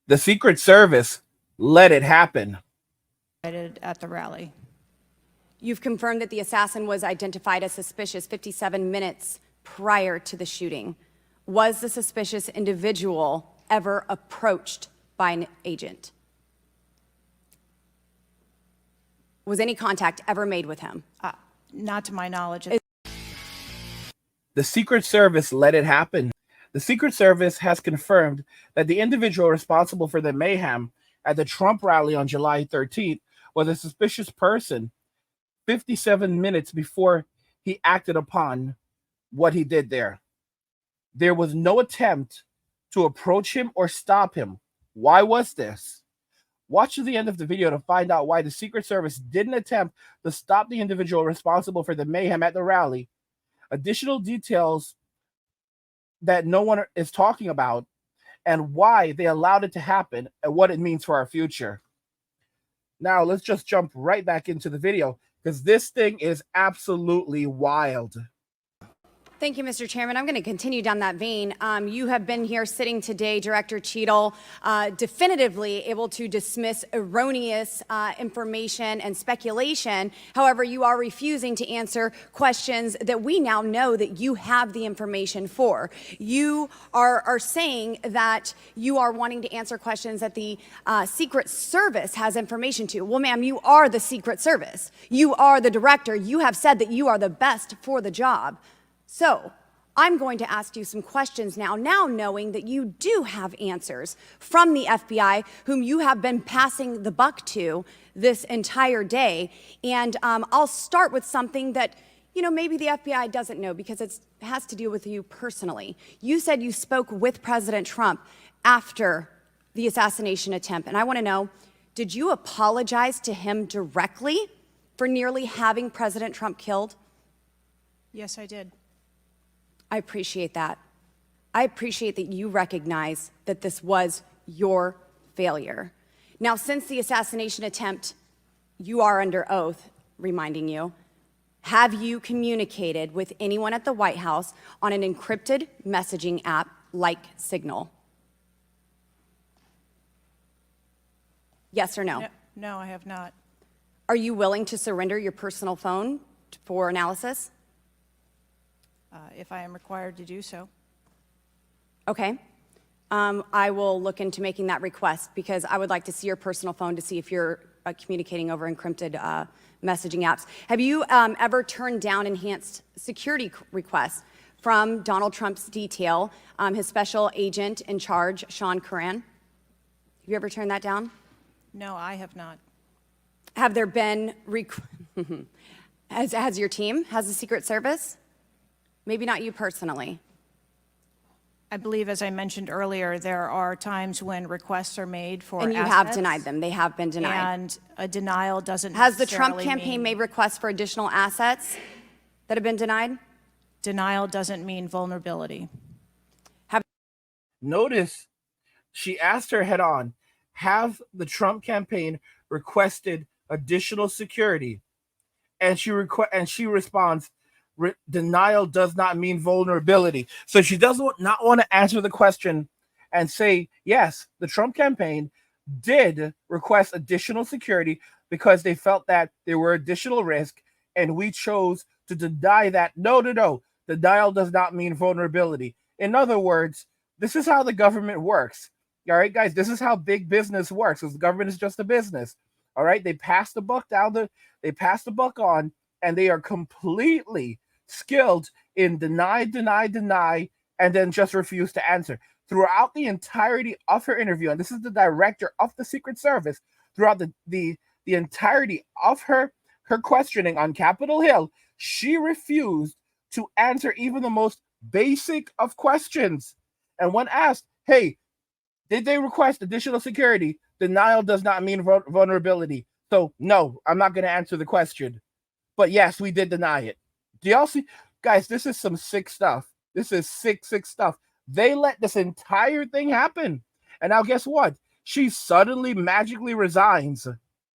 The Secret Service let it happen. At the rally. You've confirmed that the assassin was identified as suspicious 57 minutes prior to the shooting. Was the suspicious individual ever approached by an agent? Was any contact ever made with him? Not to my knowledge. The Secret Service let it happen. The Secret Service has confirmed that the individual responsible for the mayhem at the Trump rally on July 13th was a suspicious person 57 minutes before he acted upon what he did there. There was no attempt to approach him or stop him. Why was this? Watch to the end of the video to find out why the Secret Service didn't attempt to stop the individual responsible for the mayhem at the rally. Additional details that no one is talking about, and why they allowed it to happen, and what it means for our future. Now, let's just jump right back into the video, because this thing is absolutely wild. Thank you, Mr. Chairman. I'm going to continue down that vein. You have been here sitting today, Director Cheatle, definitively able to dismiss erroneous information and speculation. However, you are refusing to answer questions that we now know that you have the information for. You are saying that you are wanting to answer questions that the Secret Service has information to. Well, ma'am, you are the Secret Service. You are the director. You have said that you are the best for the job. So I'm going to ask you some questions now knowing that you do have answers from the FBI, whom you have been passing the buck to this entire day. And I'll start with something that, maybe the FBI doesn't know, because it has to do with you personally. You said you spoke with President Trump after the assassination attempt. And I want to know, did you apologize to him directly for nearly having President Trump killed? Yes, I did. I appreciate that. I appreciate that you recognize that this was your failure. Now, since the assassination attempt, you are under oath, reminding you, have you communicated with anyone at the White House on an encrypted messaging app like Signal? Yes or no? No, I have not. Are you willing to surrender your personal phone for analysis? If I am required to do so. Okay. I will look into making that request, because I would like to see your personal phone to see if you're communicating over encrypted messaging apps. Have you ever turned down enhanced security requests from Donald Trump's detail, his special agent in charge, Sean Curran? Have you ever turned that down? No, I have not. Have there been, has your team, has the Secret Service? Maybe not you personally. I believe, as I mentioned earlier, there are times when requests are made for And you assets, have denied them. They have been denied. and a denial doesn't Has the Trump necessarily campaign mean, made requests for additional assets that have been denied? denial doesn't mean vulnerability. Notice she asked her head on, have the Trump campaign requested additional security? And she responds, denial does not mean vulnerability. So she does not want to answer the question and say, yes, the Trump campaign did request additional security because they felt that there were additional risk, and we chose to deny that. No. Denial does not mean vulnerability. In other words, this is how the government works. All right, guys, this is how big business works, because the government is just a business. All right, they pass the buck on, and they are completely skilled in deny, and then just refuse to answer. Throughout the entirety of her interview, and this is the director of the Secret Service, throughout the entirety of her questioning on Capitol Hill, she refused to answer even the most basic of questions. And when asked, hey, did they request additional security? Denial does not mean vulnerability. So no, I'm not going to answer the question. But yes, we did deny it. Do y'all see? Guys, this is some sick stuff. This is sick stuff. They let this entire thing happen. And now guess what? She suddenly magically resigns.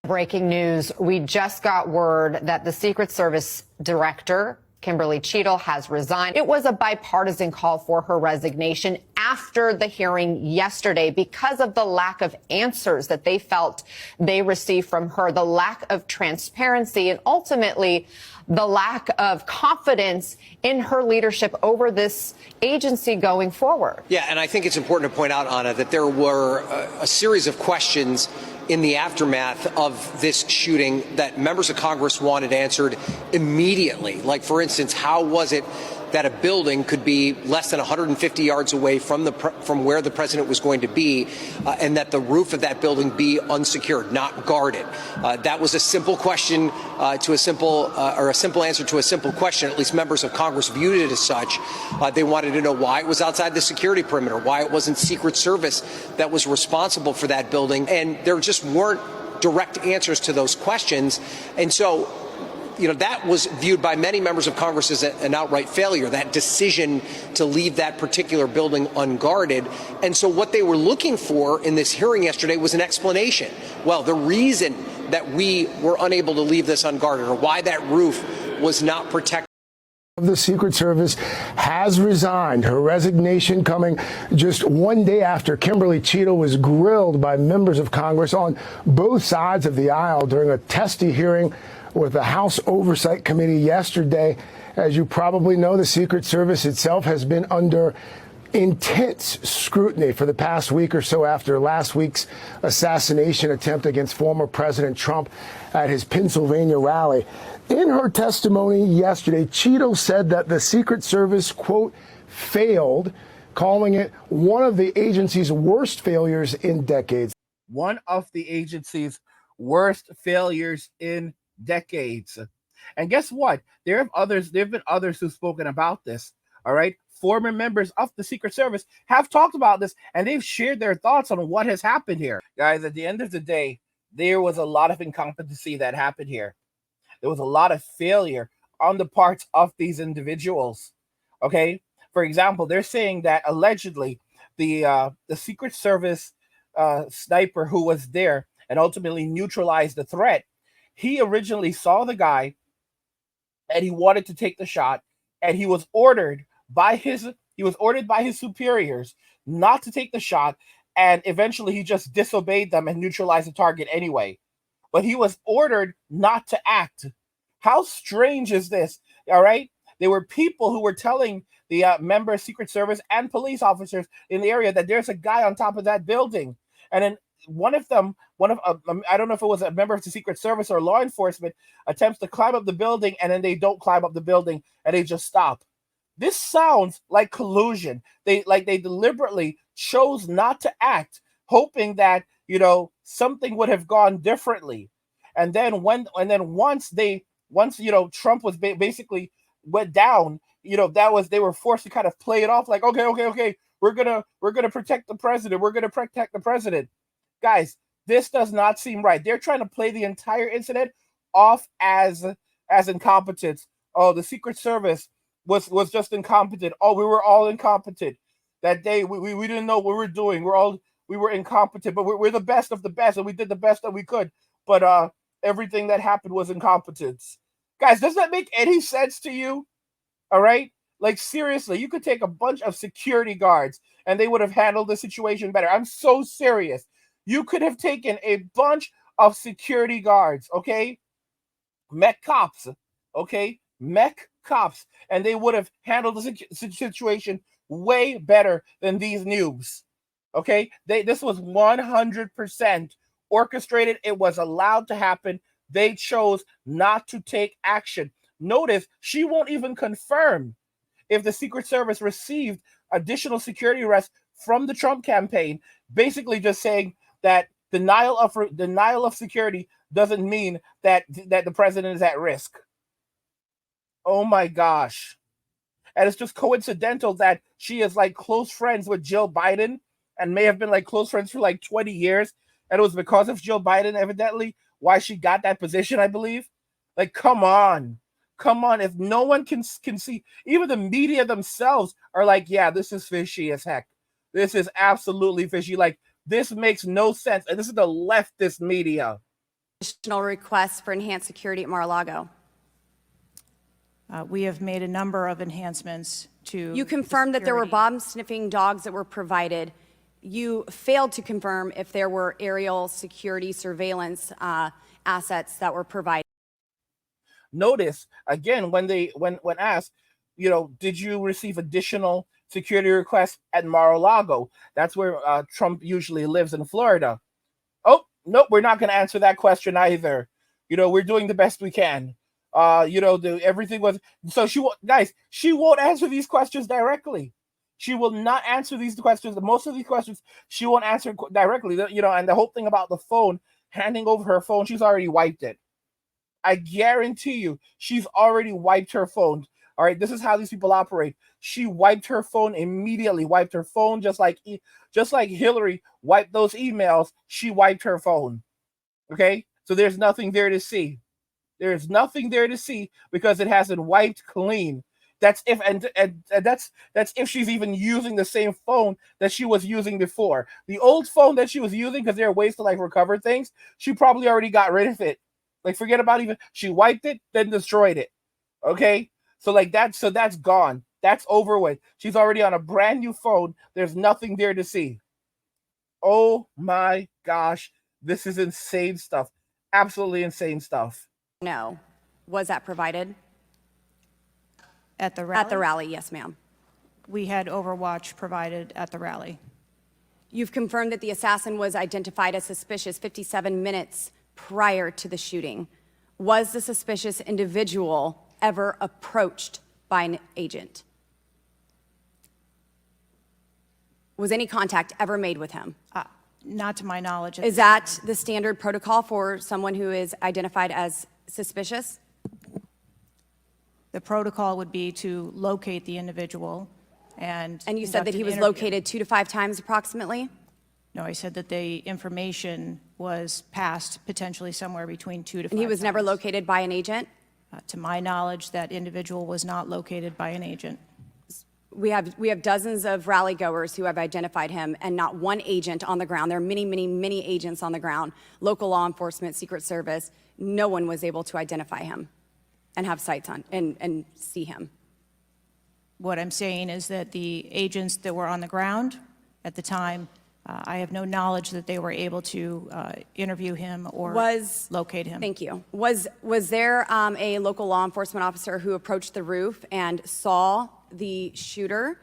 Breaking news. We just got word that the Secret Service director Kimberly Cheatle has resigned. It was a bipartisan call for her resignation after the hearing yesterday because of the lack of answers that they felt they received from her, the lack of transparency, and ultimately the lack of confidence in her leadership over this agency going forward. Yeah, and I think it's important to point out, Anna, that there were a series of questions in the aftermath of this shooting that members of Congress wanted answered immediately. Like, for instance, how was it that a building could be less than 150 yards away from where the president was going to be, and that the roof of that building be unsecured, not guarded? That was a simple question to a simple answer to a simple question. At least members of Congress viewed it as such. They wanted to know why it was outside the security perimeter, why it wasn't Secret Service that was responsible for that building, and there just weren't direct answers to those questions. And so, that was viewed by many members of Congress as an outright failure, that decision to leave that particular building unguarded. And so what they were looking for in this hearing yesterday was an explanation. Well, the reason that we were unable to leave this unguarded, or why that roof was not protected. The Secret Service has resigned. Her resignation coming just one day after Kimberly Cheatle was grilled by members of Congress on both sides of the aisle during a testy hearing with the House Oversight Committee yesterday. As you probably know, the Secret Service itself has been under intense scrutiny for the past week or so after last week's assassination attempt against former President Trump at his Pennsylvania rally. In her testimony yesterday, Cheatle said that the Secret Service, quote, failed, calling it one of the agency's worst failures in decades. One of the agency's worst failures in decades. And guess what? There have been others who've spoken about this. All right. Former members of the Secret Service have talked about this, and they've shared their thoughts on what has happened here. Guys, at the end of the day, there was a lot of incompetency that happened here. There was a lot of failure on the parts of these individuals. Okay. For example, they're saying that allegedly the Secret Service sniper who was there and ultimately neutralized the threat, he originally saw the guy and he wanted to take the shot, and he was ordered by his superiors not to take the shot, and eventually he just disobeyed them and neutralized the target anyway. But he was ordered not to act. How strange is this? All right. There were people who were telling the member Secret Service and police officers in the area that there's a guy on top of that building. And then one of I don't know if it was a member of the Secret Service or law enforcement, attempts to climb up the building, and then they don't climb up the building and they just stop. This sounds like collusion. They deliberately chose not to act, hoping that something would have gone differently. And then once Trump was basically went down, they were forced to kind of play it off like, okay, we're gonna protect the president. We're gonna protect the president. Guys, this does not seem right. They're trying to play the entire incident off as incompetence. Oh, the Secret Service was just incompetent. Oh, we were all incompetent that day. We didn't know what we were doing. We were incompetent, but we're the best of the best, and we did the best that we could. But everything that happened was incompetence. Guys, does that make any sense to you? All right? Like, seriously, you could take a bunch of security guards and they would have handled the situation better. I'm so serious. You could have taken a bunch of security guards, okay? Mech cops, okay? Mech cops, and they would have handled the situation way better than these noobs, okay? This was 100% orchestrated. It was allowed to happen. They chose not to take action. Notice she won't even confirm if the Secret Service received additional security arrests from the Trump campaign, basically just saying that denial of security doesn't mean that the president is at risk. Oh my gosh. And it's just coincidental that she is like close friends with Jill Biden and may have been like close friends for like 20 years. And it was because of Jill Biden, evidently, why she got that position, I believe. Like, come on. If no one can see, even the media themselves are like, yeah, this is fishy as heck. This is absolutely fishy. Like, this makes no sense. And this is the leftist media. Additional requests for enhanced security at Mar-a-Lago. We have made a number of enhancements to. You confirmed that there were security. bomb-sniffing dogs that were provided. You failed to confirm if there were aerial security surveillance assets that were provided. Notice again when asked, did you receive additional security requests at Mar-a-Lago? That's where Trump usually lives in Florida. Oh, nope, we're not going to answer that question either. We're doing the best we can. Everything was so she won't answer these questions directly. She will not answer these questions. Most of these questions she won't answer directly. And the whole thing about the phone, handing over her phone, she's already wiped it. I guarantee you, she's already wiped her phone. All right, this is how these people operate. She wiped her phone immediately. Wiped her phone just like Hillary wiped those emails. She wiped her phone. Okay, so there's nothing there to see. There's nothing there to see because it hasn't wiped clean. That's if that's if she's even using the same phone that she was using before. The old phone that she was using, because there are ways to recover things, she probably already got rid of it. Forget about she wiped it, then destroyed it. Okay? So that's gone. That's over with. She's already on a brand new phone. There's nothing there to see. Oh my gosh. This is insane stuff. Absolutely insane stuff. No. Was that provided? At the rally? At the rally, yes, ma'am. We had Overwatch provided at the rally. You've confirmed that the assassin was identified as suspicious 57 minutes prior to the shooting. Was the suspicious individual ever approached by an agent? Was any contact ever made with him? Not to my knowledge. Is that the standard protocol for someone who is identified as suspicious? The protocol would be to locate the individual and you said that he was interview. located 2 to 5 times approximately? No, I said that the information was passed potentially somewhere between 2 to 5 And he was never times. located by an agent? To my knowledge, that individual was not located by an agent. We have dozens of rally goers who have identified him, and not one agent on the ground. There are many, many, many agents on the ground, local law enforcement, Secret Service. No one was able to identify him and have sights on and see him. What I'm saying is that the agents that were on the ground at the time, I have no knowledge that they were able to interview him or locate him. Thank you. Was there a local law enforcement officer who approached the roof and saw the shooter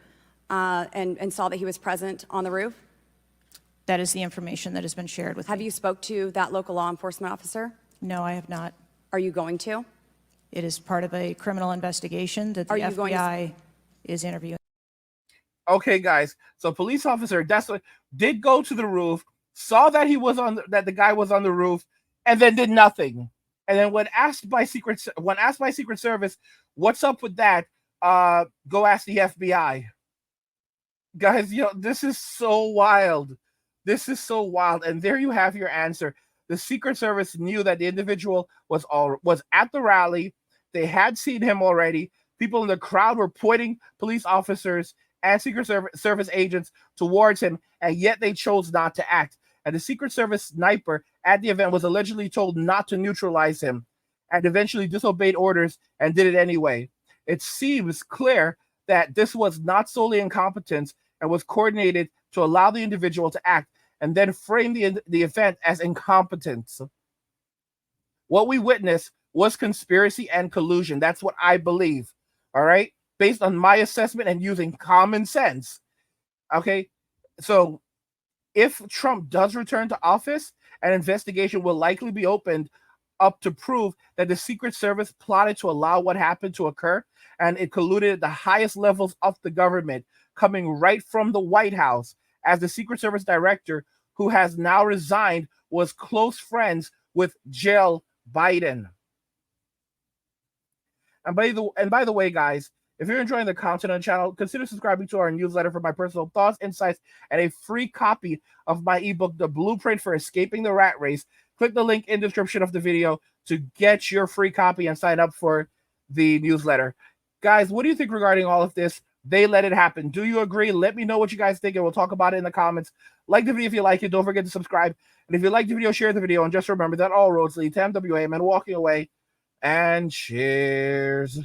and saw that he was present on the roof? That is the information that has been shared with me. Have you spoke to that local law enforcement officer? No, I have not. Are you going to? It is part of a criminal investigation that the Are you going to- FBI is interviewing. Okay, guys. So police officer did go to the roof, saw that that the guy was on the roof, and then did nothing. And then when asked by Secret Service, what's up with that? Go ask the FBI. Guys, this is so wild. This is so wild. And there you have your answer. The Secret Service knew that the individual was at the rally. They had seen him already. People in the crowd were pointing police officers and Secret Service agents towards him, and yet they chose not to act. And the Secret Service sniper at the event was allegedly told not to neutralize him and eventually disobeyed orders and did it anyway. It seems clear that this was not solely incompetence and was coordinated to allow the individual to act and then frame the event as incompetence. What we witnessed was conspiracy and collusion. That's what I believe, all right? Based on my assessment and using common sense, okay? So if Trump does return to office, an investigation will likely be opened up to prove that the Secret Service plotted to allow what happened to occur, and it colluded at the highest levels of the government, coming right from the White House, as the Secret Service director, who has now resigned, was close friends with Jill Biden. And by the way, guys, if you're enjoying the content on the channel, consider subscribing to our newsletter for my personal thoughts, insights, and a free copy of my ebook, The Blueprint for Escaping the Rat Race. Click the link in the description of the video to get your free copy and sign up for the newsletter. Guys, what do you think regarding all of this? They let it happen. Do you agree? Let me know what you guys think, and we'll talk about it in the comments. Like the video if you like it. Don't forget to subscribe. And if you like the video, share the video. And just remember that all roads lead to MWAM and walking away. And cheers.